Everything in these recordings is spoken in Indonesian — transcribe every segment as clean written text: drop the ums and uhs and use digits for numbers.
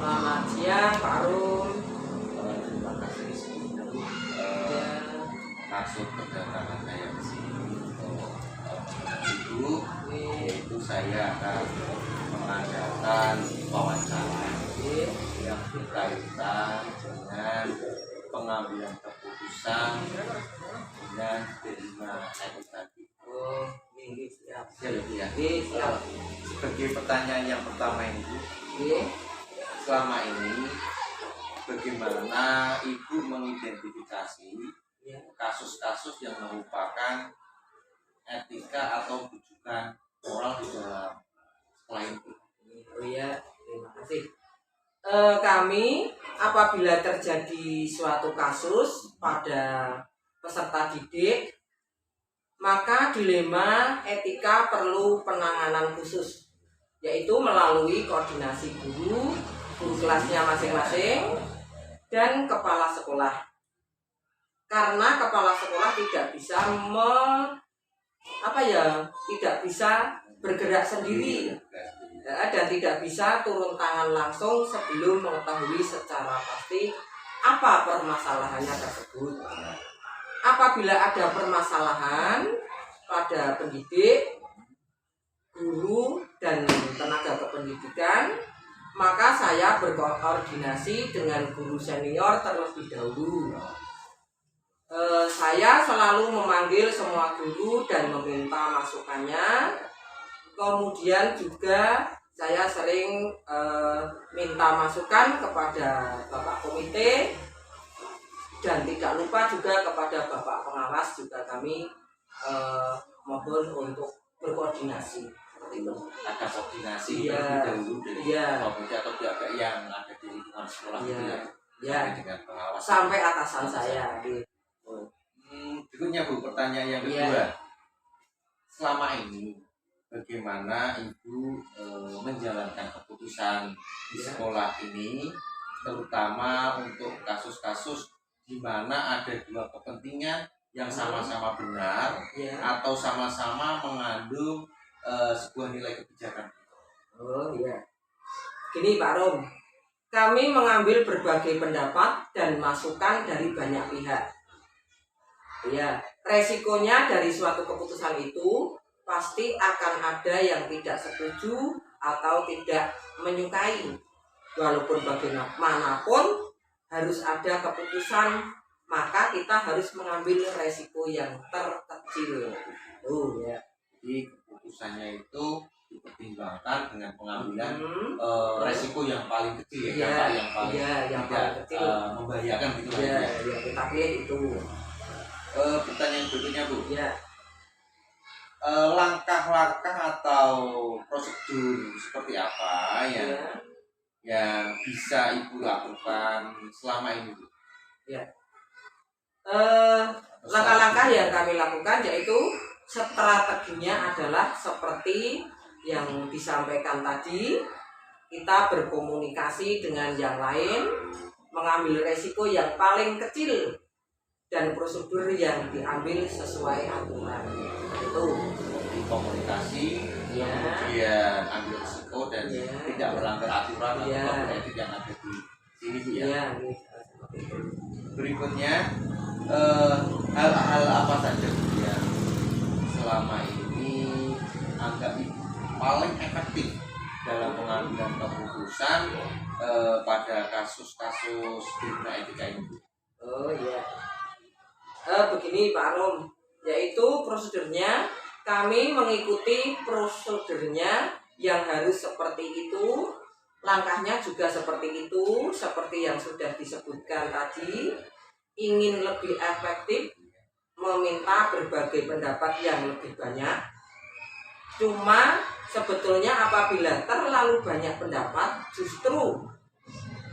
Selamat siang, Pak Rum. Terima kasih sebelumnya Bu. Maksud kedatangan saya di sini untuk Ibu, yaitu saya akan mengadakan wawancara yang berkaitan dengan pengambilan keputusan dengan terima edukasi. Oh, ini siap. Ya. Siap. Sebagai pertanyaan yang pertama ini, selama ini bagaimana Ibu mengidentifikasi kasus-kasus yang merupakan etika atau rujukan moral di dalam sekolah itu? Oh iya, terima kasih. Kami apabila terjadi suatu kasus pada peserta didik, maka dilema etika perlu penanganan khusus, yaitu melalui koordinasi guru kelasnya masing-masing, dan kepala sekolah. Karena kepala sekolah tidak bisa tidak bisa bergerak sendiri dan tidak bisa turun tangan langsung sebelum mengetahui secara pasti apa permasalahannya tersebut. Apabila ada permasalahan pada pendidik, guru, dan tenaga kependidikan, maka saya berkoordinasi dengan guru senior terlebih dahulu. Saya selalu memanggil semua guru dan meminta masukannya. Kemudian juga saya sering minta masukan kepada Bapak Komite, dan tidak lupa juga kepada Bapak Pengawas juga kami mohon untuk berkoordinasi. Ada koordinasi terlebih dahulu dari komite atau pihak yang ada di lingkungan sekolah dengan pengawas sampai atasan saya. Berikutnya Bu, pertanyaan yang kedua. Selama ini bagaimana Ibu menjalankan keputusan di sekolah ini, terutama untuk kasus-kasus di mana ada dua kepentingan yang sama-sama benar atau sama-sama mengandung sebuah nilai kebijakan? Oh iya. Gini Pak Rom, kami mengambil berbagai pendapat dan masukan dari banyak pihak. Ya, resikonya dari suatu keputusan itu pasti akan ada yang tidak setuju atau tidak menyukai. Walaupun bagaimanapun harus ada keputusan, maka kita harus mengambil resiko yang terkecil. Jadi keputusannya itu dipertimbangkan dengan pengambilan resiko yang paling kecil yang paling kecil, membahayakan gitu kita pilih itu. Pertanyaan berikutnya Bu, langkah-langkah atau prosedur seperti apa yang bisa Ibu lakukan selama ini Bu? Langkah-langkah yang kami lakukan yaitu strateginya adalah seperti yang disampaikan tadi, kita berkomunikasi dengan yang lain, mengambil resiko yang paling kecil, dan prosedur yang diambil sesuai aturan. Itu komunikasi, kemudian ambil resiko dan tidak melanggar aturan atau kode etik yang ada di sini Bu ya. Berikutnya, hal-hal apa saja Bu yang selama ini anggap Ibu paling efektif dalam pengambilan keputusan pada kasus-kasus terima etika ini Bu? Begini Pak Rom, yaitu prosedurnya kami mengikuti prosedurnya yang harus seperti itu, langkahnya juga seperti itu, seperti yang sudah disebutkan tadi. Ingin lebih efektif, meminta berbagai pendapat yang lebih banyak. Cuma sebetulnya apabila terlalu banyak pendapat, justru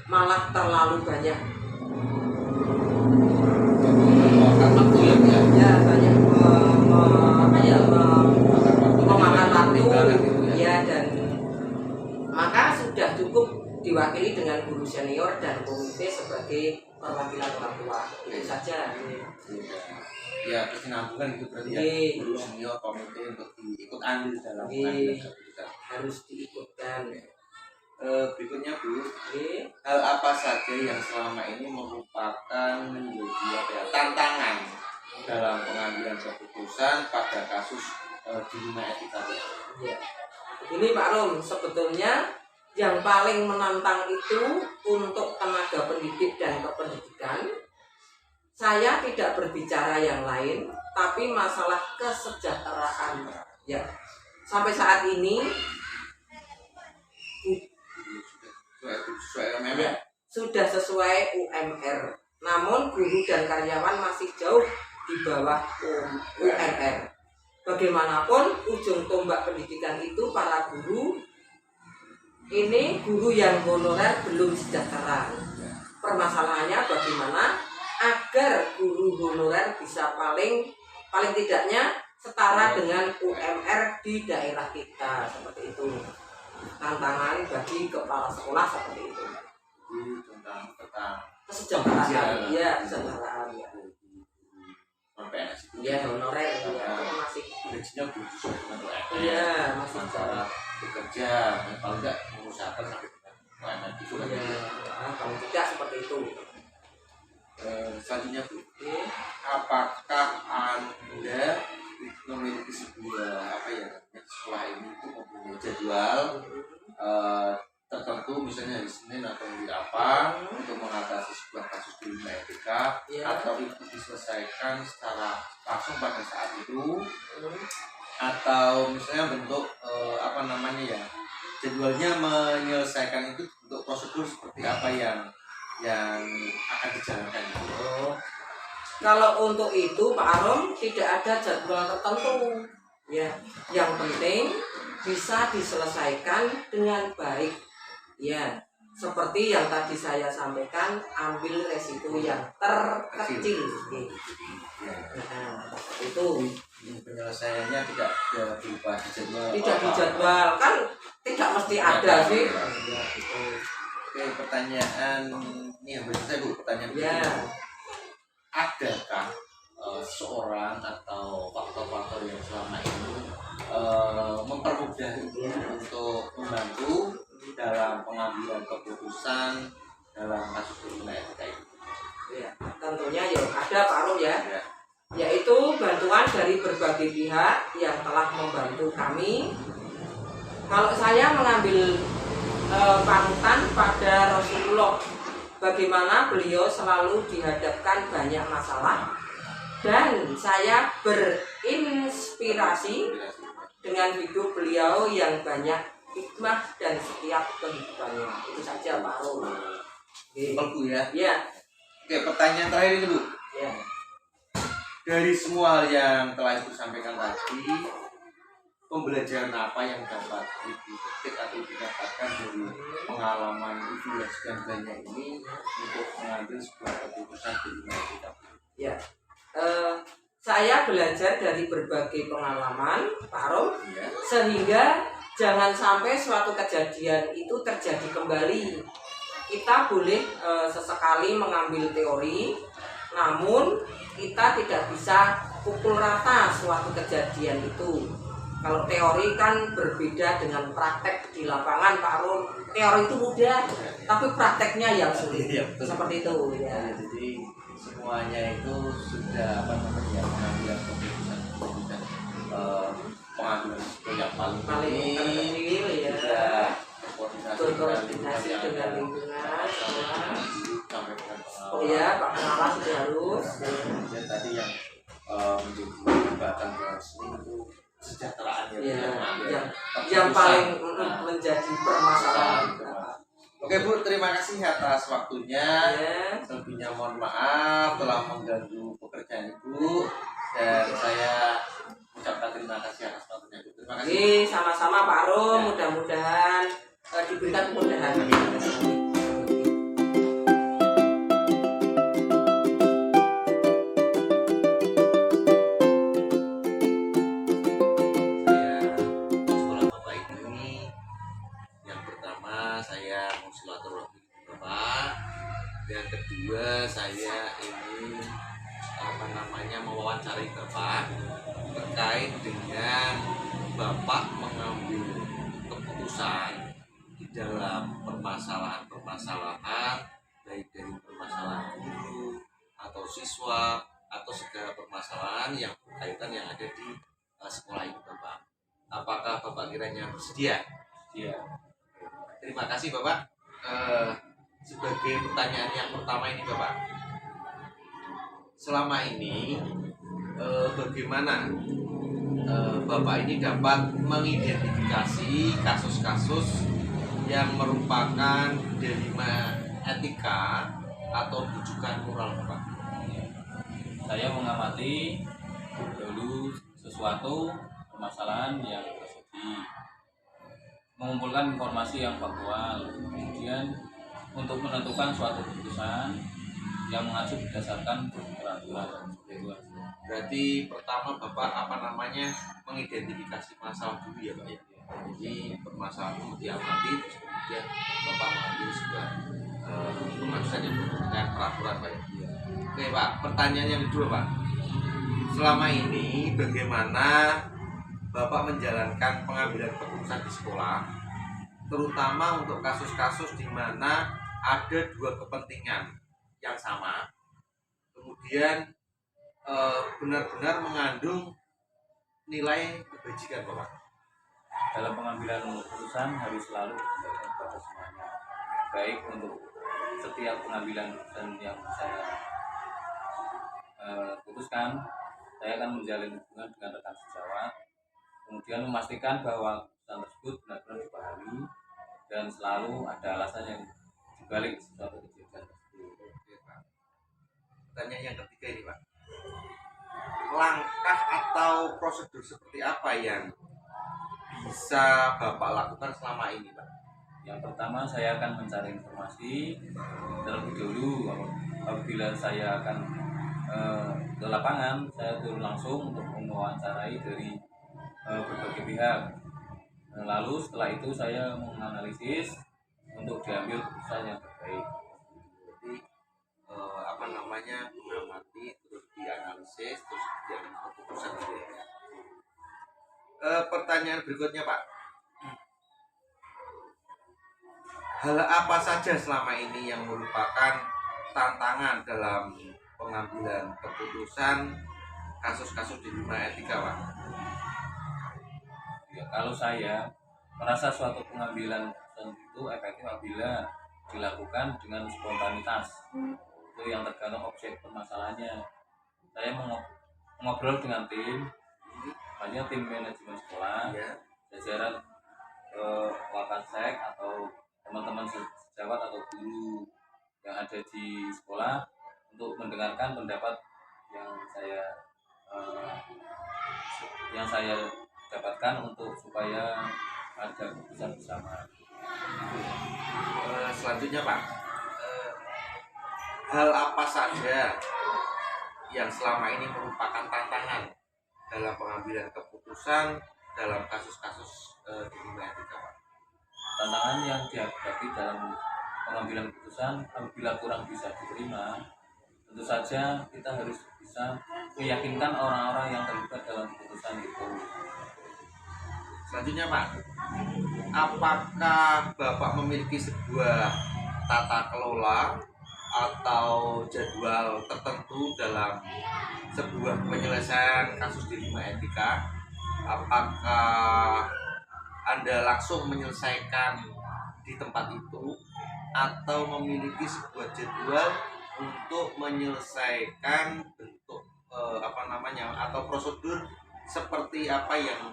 malah terlalu banyak banyak memakan waktu dan maka sudah cukup diwakili dengan guru senior dan komite sebagai perwakilan orang tua. Itu saja. Kesinambungan itu berarti guru senior komite untuk diikut andil dalam harus diikutkan. berikutnya Bu, Oke. hal apa saja yang selama ini merupakan menjadi tantangan dalam pengambilan keputusan pada kasus dilema etika Bu? Ya. Begini Pak Rum, sebetulnya yang paling menantang itu untuk tenaga pendidik dan kependidikan. Saya tidak berbicara yang lain, tapi masalah kesejahteraan. Ya, sampai saat ini ya, sudah sesuai UMR. Namun guru dan karyawan masih jauh di bawah UMR. Bagaimanapun ujung tombak pendidikan itu para guru. Ini guru yang honorer belum sejahtera. Permasalahannya bagaimana agar guru honorer bisa paling tidaknya setara dengan UMR di daerah kita, seperti itu. Tantangan bagi kepala sekolah seperti itu. Tentang Kesejahteraan, ya kesejahteraan ya. PNS itu Ya honorer ya, masih gajinya belum sesuai dengan UMR. Iya, masih masalah bekerja, kalau enggak mengusahakan sampai dengan UMR itu kan. Ya, kalau tidak seperti itu. Selanjutnya Bu, Oke. apakah Anda memiliki sebuah sekolah ini itu mempunyai jadwal tertentu, misalnya hari Senin atau hari apa untuk mengatasi sebuah kasus dilema etika, atau itu diselesaikan secara langsung pada saat itu, atau misalnya bentuk jadwalnya menyelesaikan itu untuk prosedur seperti apa yang akan dijalankan. Kalau untuk itu Pak Arom tidak ada jadwal tertentu ya. Yang penting bisa diselesaikan dengan baik ya. Seperti yang tadi saya sampaikan, ambil resiko yang terkecil. Nah, itu penyelesaiannya tidak berupa dijadwal. Tidak dijadwal kan tidak mesti ada sih. Ya, gitu. Oke, pertanyaan ini yang berikutnya Bu, pertanyaan ya. Adakah seorang atau faktor-faktor yang selama ini mempermudah untuk membantu dalam pengambilan keputusan dalam kasus dilema etika ini? Ya, tentunya ya ada Pak Rum ya. Yaitu bantuan dari berbagai pihak yang telah membantu kami. Kalau saya mengambil panutan pada Rasulullah, bagaimana beliau selalu dihadapkan banyak masalah, dan saya berinspirasi dengan hidup beliau yang banyak hikmah dan setiap kehidupannya. Itu saja Pak Rum. Bagus ya. Ya. Oke, pertanyaan terakhir ini Bu. Ya. Dari semua hal yang telah Ibu sampaikan tadi, pembelajaran apa yang dapat Ibu petik atau didapatkan dari pengalaman Ibu yang sekian banyak ini untuk mengambil sebuah keputusan dilema etika? Ya, saya belajar dari berbagai pengalaman, Pak Rom, sehingga jangan sampai suatu kejadian itu terjadi kembali. Kita boleh sesekali mengambil teori, namun kita tidak bisa pukul rata suatu kejadian itu. Kalau teori kan berbeda dengan praktek di lapangan, Pak Rom. Teori itu mudah, tapi prakteknya yang sulit. Seperti itu ya. Jadi semuanya itu sudah mengambil keputusan pengambilan yang paling kecil ya. Berkoordinasi dengan lingkungan. Sampai dengan Oh ya, Pak Pengawas sudah harus. Dan tadi yang menjadi perdebatan sini itu kesejahteraan yang paling menjadi permasalahan. Oke Bu, terima kasih atas waktunya. Selebihnya mohon maaf telah mengganggu pekerjaan Ibu, dan saya ucapkan terima kasih atas waktunya Ibu. Terima kasih. Sama-sama Pak Rum, mudah-mudahan diberikan kemudahan. Yang kedua, saya ingin mewawancari Bapak terkait dengan Bapak mengambil keputusan di dalam permasalahan-permasalahan, baik dari permasalahan guru atau siswa atau segala permasalahan yang berkaitan yang ada di sekolah ini, Bapak. Apakah Bapak kiranya bersedia? Iya. Terima kasih, Bapak. Sebagai pertanyaan yang pertama ini, Bapak, selama ini bagaimana Bapak ini dapat mengidentifikasi kasus-kasus yang merupakan dilema etika atau rujukan moral, Bapak? Saya mengamati dulu sesuatu permasalahan yang terjadi, mengumpulkan informasi yang faktual, kemudian untuk menentukan suatu keputusan yang mengacu berdasarkan peraturan. Berarti pertama Bapak mengidentifikasi masalah dulu ya, Pak ya. Jadi permasalahan itu diamati, terus kemudian Bapak mengambil sebuah keputusan yang berdasarkan peraturan, Pak ya. Oke, Pak, pertanyaan yang kedua, Pak. Selama ini bagaimana Bapak menjalankan pengambilan keputusan di sekolah, terutama untuk kasus-kasus di mana ada dua kepentingan yang sama, kemudian benar-benar mengandung nilai kebajikan, Bapak? Dalam pengambilan keputusan harus selalu kembalikan pada semuanya, baik untuk setiap pengambilan keputusan yang saya putuskan, saya akan menjalin hubungan dengan rekan sejawat, kemudian memastikan bahwa keputusan tersebut benar-benar dipahami dan selalu ada alasan yang dibalik suatu kejadian tersebut. Oke, Pak. Pertanyaan yang ketiga ini, Pak, langkah atau prosedur seperti apa yang bisa Bapak lakukan selama ini, Pak? Yang pertama, saya akan mencari informasi terlebih dahulu. Apabila saya akan ke lapangan, saya turun langsung untuk mewawancarai dari berbagai pihak. Lalu setelah itu saya menganalisis untuk diambil keputusan yang terbaik. Jadi mengamati, terus dianalisis, terus diambil keputusan gitu ya. Pertanyaan berikutnya, Pak, hal apa saja selama ini yang merupakan tantangan dalam pengambilan keputusan kasus-kasus dilema etika, Pak? Ya, kalau saya merasa suatu pengambilan keputusan itu efektif apabila dilakukan dengan spontanitas, itu yang tergantung objek permasalahannya. Saya mengobrol dengan tim, hanya tim manajemen sekolah, jajaran wakasek atau teman-teman sejawat atau guru yang ada di sekolah untuk mendengarkan pendapat yang saya dapatkan untuk supaya ada keputusan bersama. Selanjutnya, Pak, hal apa saja yang selama ini merupakan tantangan dalam pengambilan keputusan dalam kasus-kasus dilema etika, Pak? Tantangan yang dihadapi dalam pengambilan keputusan apabila kurang bisa diterima, tentu saja kita harus bisa meyakinkan orang-orang yang terlibat dalam keputusan itu. Selanjutnya, Pak, apakah Bapak memiliki sebuah tata kelola atau jadwal tertentu dalam sebuah penyelesaian kasus dilema etika? Apakah Anda langsung menyelesaikan di tempat itu atau memiliki sebuah jadwal untuk menyelesaikan bentuk atau prosedur seperti apa yang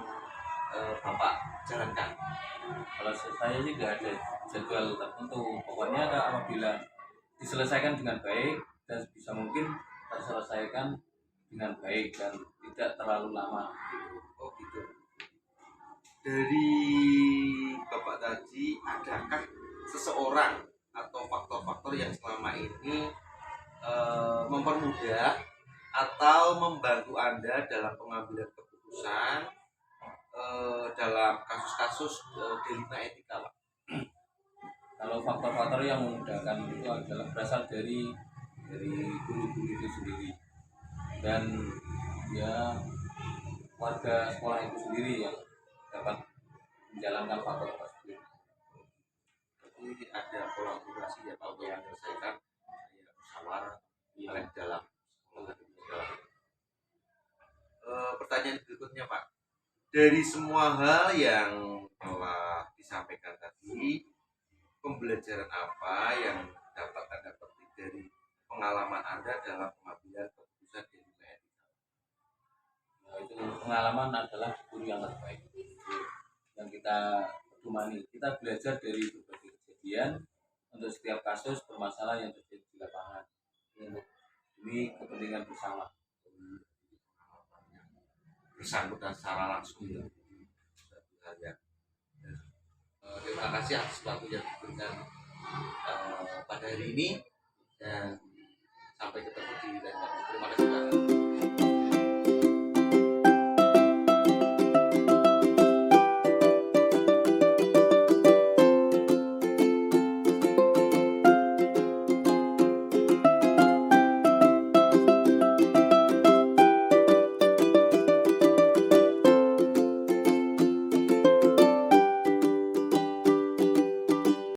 Bapak jalankan? Kalau saya sih tidak ada jadwal tertentu, pokoknya apabila diselesaikan dengan baik dan bisa mungkin terselesaikan dengan baik dan tidak terlalu lama. Oh gitu. Dari Bapak tadi, adakah seseorang atau faktor-faktor yang selama ini mempermudah atau membantu Anda dalam pengambilan keputusan dalam kasus-kasus dilema etika, Pak? Kalau faktor-faktor yang memudahkan itu adalah berasal dari guru-guru itu sendiri dan ya warga sekolah itu sendiri yang dapat menjalankan faktor tersebut. Jadi ada kolaborasi ya Pak untuk menyelesaikan ya, musyawarah dalam sekolah dalam. Pertanyaan berikutnya Pak, dari semua hal yang telah disampaikan tadi, pembelajaran apa yang dapat Anda petik dari pengalaman Anda dalam pengambilan keputusan di UPN? Nah, itu pengalaman adalah guru yang terbaik yang kita pedomani. Kita belajar dari berbagai kejadian untuk setiap kasus bermasalah yang terjadi di lapangan untuk demi kepentingan bersama. Bersangkutan secara langsung ya. Satu hal yang terima kasih atas waktu yang diberikan pada hari ini dan sampai ketemu di lain waktu. Terima kasih Pak.